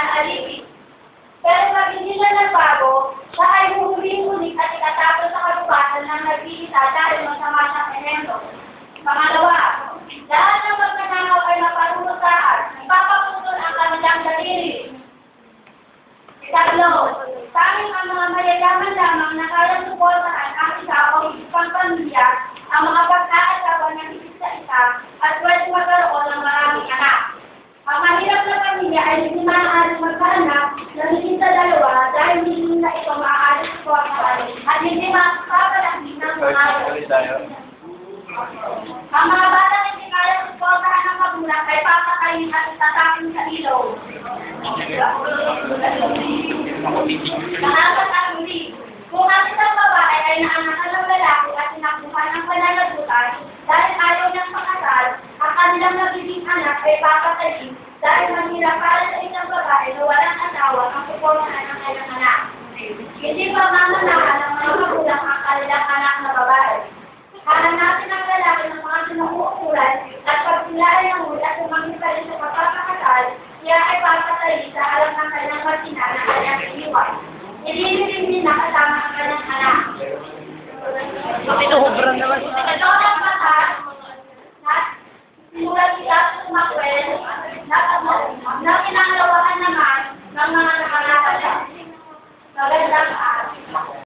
na alipin. Pero pag hindi na nagbago, siya ay huhuling ulit at ikatapos sa kalubatan ng nag-iisa dahil masama siyang ehemplo. Pangalawa, lahat ng magnanakaw ay maparurusahan, ipapaputol ang kanilang daliri. Ikatlo, tanging ang mga mayayaman lamang na kayang suportahan ang isa o isang pamilya, ang mga pagkakatawa ng isa-isa at pwede magkaroon ng maraming anak. Ang mahirap na pamilya ay hindi maaaring magkaanak na hindi sa dalawa dahil hindi na ito maaaring suportahan at hindi makapalaki ng mga ang mga batang hindi kaya suportahan ng magulang ay papatayin at itatakin sa ilaw. Nakakataguli. Kung ang isang babae ay naanakan ng lalaki at sinakbuhan ng pananagutan dahil ayaw niyang pakasal, ang kanilang nagiging anak ay papatayin dahil mahirap para sa isang babae na walang asawa ang suportahan ng kanyang anak. Hindi pa mamanahan ng mga magulang ang